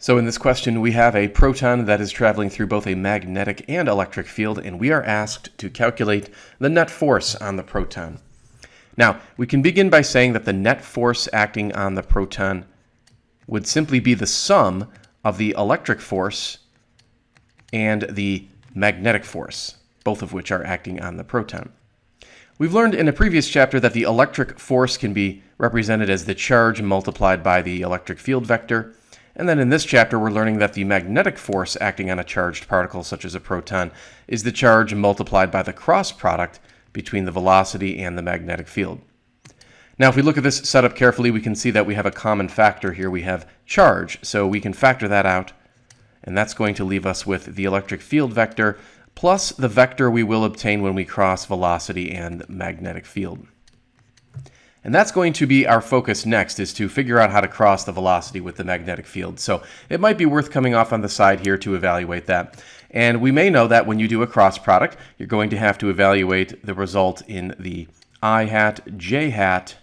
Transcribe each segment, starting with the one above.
So in this question, we have a proton that is traveling through both a magnetic and electric field, and we are asked to calculate the net force on the proton. Now, we can begin by saying that the net force acting on the proton would simply be the sum of the electric force and the magnetic force, both of which are acting on the proton. We've learned in a previous chapter that the electric force can be represented as the charge multiplied by the electric field vector. And then in this chapter, we're learning that the magnetic force acting on a charged particle, such as a proton, is the charge multiplied by the cross product between the velocity and the magnetic field. Now, if we look at this setup carefully, we can see that we have a common factor here. We have charge, so we can factor that out, and that's going to leave us with the electric field vector plus the vector we will obtain when we cross velocity and magnetic field. And that's going to be our focus next, is to figure out how to cross the velocity with the magnetic field. So it might be worth coming off on the side here to evaluate that. And we may know that when you do a cross product, you're going to have to evaluate the result in the I hat, j hat,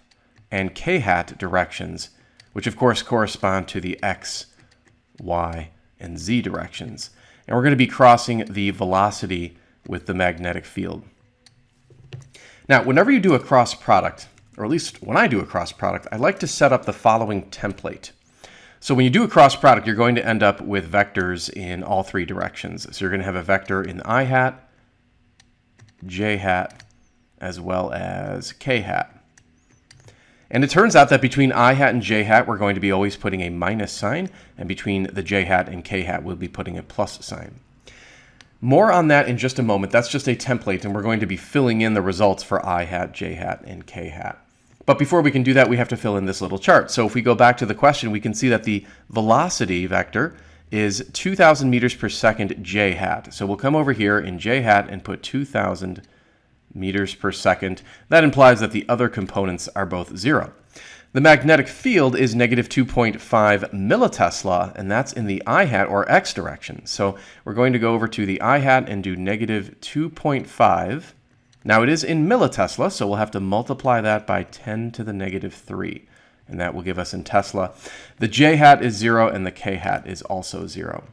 and k hat directions, which of course correspond to the x, y, and z directions. And we're going to be crossing the velocity with the magnetic field. Now, whenever you do a cross product, or at least when I do a cross product, I like to set up the following template. So when you do a cross product, you're going to end up with vectors in all three directions. So you're going to have a vector in I hat, j hat, as well as k hat. And it turns out that between I hat and j hat, we're going to be always putting a minus sign, and between the j hat and k hat, we'll be putting a plus sign. More on that in just a moment. That's just a template, and we're going to be filling in the results for I hat, j hat, and k hat. But before we can do that, we have to fill in this little chart. So if we go back to the question, we can see that the velocity vector is 2,000 meters per second j hat. So we'll come over here in j hat and put 2,000 meters per second. That implies that the other components are both 0. The magnetic field is negative 2.5 millitesla, and that's in the I hat or x direction. So we're going to go over to the I hat and do negative 2.5. Now it is in millitesla, so we'll have to multiply that by 10 to the negative 3, and that will give us in Tesla. The j hat is 0, and the k hat is also 0.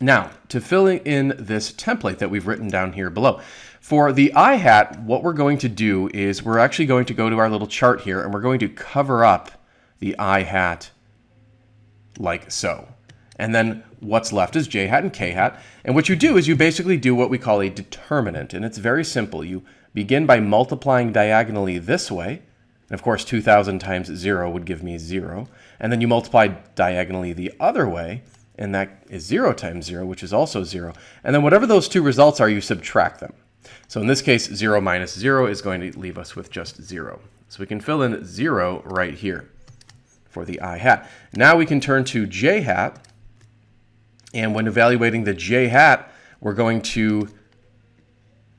Now, to fill in this template that we've written down here below, for the I hat, what we're going to do is we're actually going to go to our little chart here, and we're going to cover up the I hat like so. And then what's left is j hat and k hat. And what you do is you basically do what we call a determinant, and it's very simple. You begin by multiplying diagonally this way. And of course, 2,000 times 0 would give me 0. And then you multiply diagonally the other way, and that is 0 times 0, which is also 0. And then whatever those two results are, you subtract them. So in this case, 0 minus 0 is going to leave us with just 0. So we can fill in 0 right here for the I hat. Now we can turn to j hat. And when evaluating the j hat, we're going to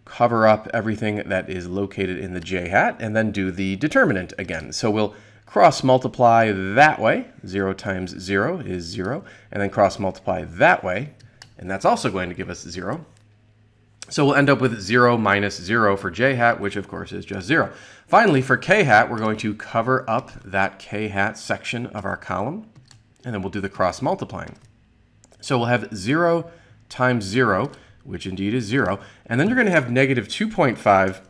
cover up everything that is located in the j hat and then do the determinant again. So we'll cross multiply that way. 0 times 0 is 0. And then cross multiply that way. And that's also going to give us 0. So we'll end up with 0 minus 0 for j hat, which of course is just 0. Finally, for k hat, we're going to cover up that k hat section of our column, and then we'll do the cross multiplying. So we'll have 0 times 0, which indeed is 0, and then you're going to have negative 2.5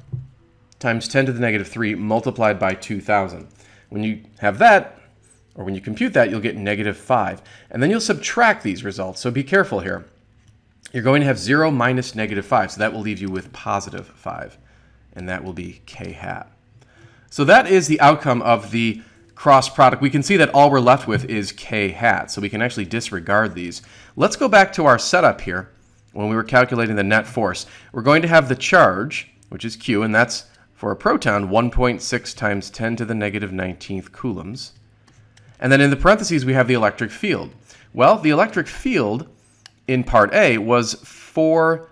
times 10 to the negative 3 multiplied by 2,000. When you have that, or when you compute that, you'll get negative 5. And then you'll subtract these results, so be careful here. You're going to have 0 minus negative 5, so that will leave you with positive 5, and that will be k hat. So that is the outcome of the cross product. We can see that all we're left with is k hat, so we can actually disregard these. Let's go back to our setup here when we were calculating the net force. We're going to have the charge, which is q, and that's for a proton 1.6 times 10 to the negative 19th coulombs. And then in the parentheses, we have the electric field. Well, the electric field in part A was 4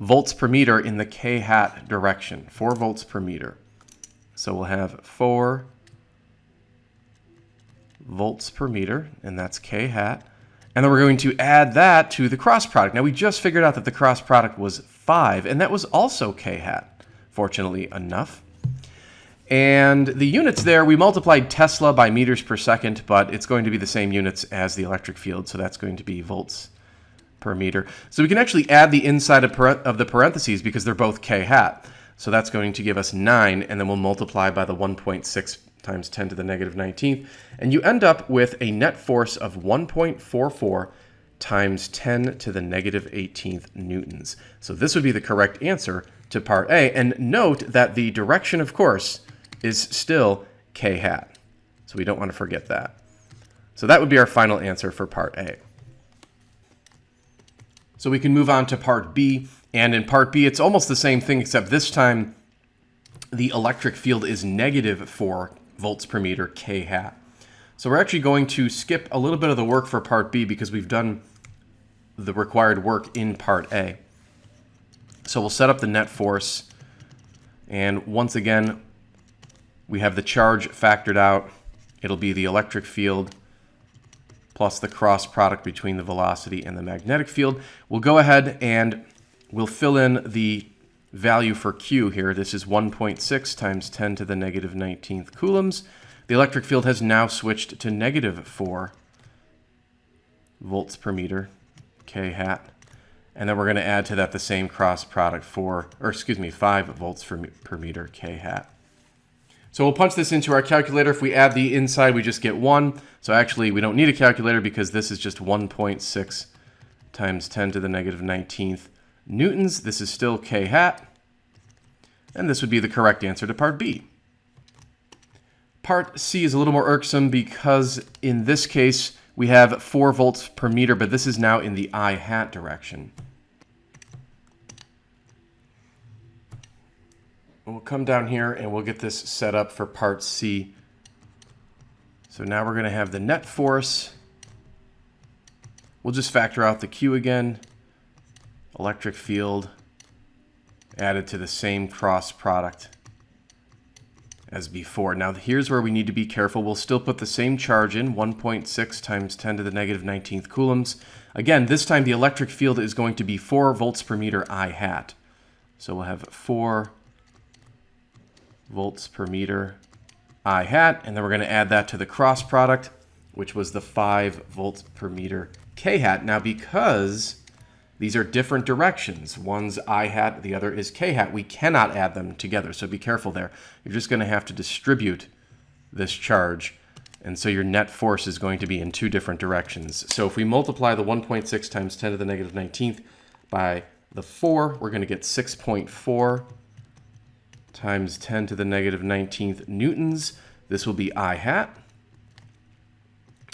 volts per meter in the k hat direction, 4 volts per meter. So we'll have 4 volts per meter, and that's k hat. And then we're going to add that to the cross product. Now we just figured out that the cross product was 5, and that was also k hat, fortunately enough. And the units there, we multiplied Tesla by meters per second, but it's going to be the same units as the electric field, so that's going to be volts per meter. So we can actually add the inside of the parentheses because they're both k hat. So that's going to give us 9, and then we'll multiply by the 1.6 times 10 to the negative 19th, and you end up with a net force of 1.44 times 10 to the negative 18th newtons. So this would be the correct answer to part A, and note that the direction, of course, is still k hat. So we don't want to forget that. So that would be our final answer for part A. So we can move on to part B, and in part B it's almost the same thing, except this time the electric field is negative 4 volts per meter k hat. So we're actually going to skip a little bit of the work for part B because we've done the required work in part A. So we'll set up the net force, and once again we have the charge factored out. It'll be the electric field plus the cross product between the velocity and the magnetic field. We'll go ahead and we'll fill in the value for Q here. This is 1.6 times 10 to the negative 19th coulombs. The electric field has now switched to negative 4 volts per meter, k hat. And then we're going to add to that the same cross product 5 volts per meter, k hat. So we'll punch this into our calculator. If we add the inside, we just get 1. So actually, we don't need a calculator because this is just 1.6 times 10 to the negative 19th newtons. This is still k hat. And this would be the correct answer to part B. Part C is a little more irksome because in this case, we have 4 volts per meter, but this is now in the I hat direction. We'll come down here and we'll get this set up for part C. So now we're going to have the net force. We'll just factor out the Q again. Electric field added to the same cross product as before. Now here's where we need to be careful. We'll still put the same charge in, 1.6 times 10 to the negative 19th coulombs. Again, this time the electric field is going to be 4 volts per meter I hat. So we'll have 4 volts per meter I hat, and then we're going to add that to the cross product, which was the 5 volts per meter k hat. Now because these are different directions, one's I hat, the other is k hat, we cannot add them together, so be careful there. You're just going to have to distribute this charge, and so your net force is going to be in 2 different directions. So if we multiply the 1.6 times 10 to the negative 19th by the 4, we're going to get 6.4 times 10 to the negative 19th newtons. This will be I hat.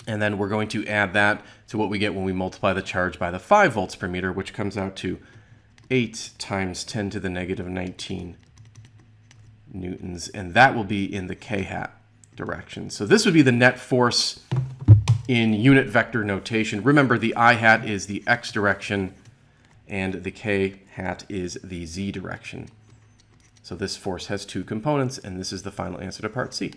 And then we're going to add that to what we get when we multiply the charge by the 5 volts per meter, which comes out to 8 times 10 to the negative 19 newtons. And that will be in the k hat direction. So this would be the net force in unit vector notation. Remember, the I hat is the x direction and the k hat is the z direction. So this force has 2 components, and this is the final answer to part C.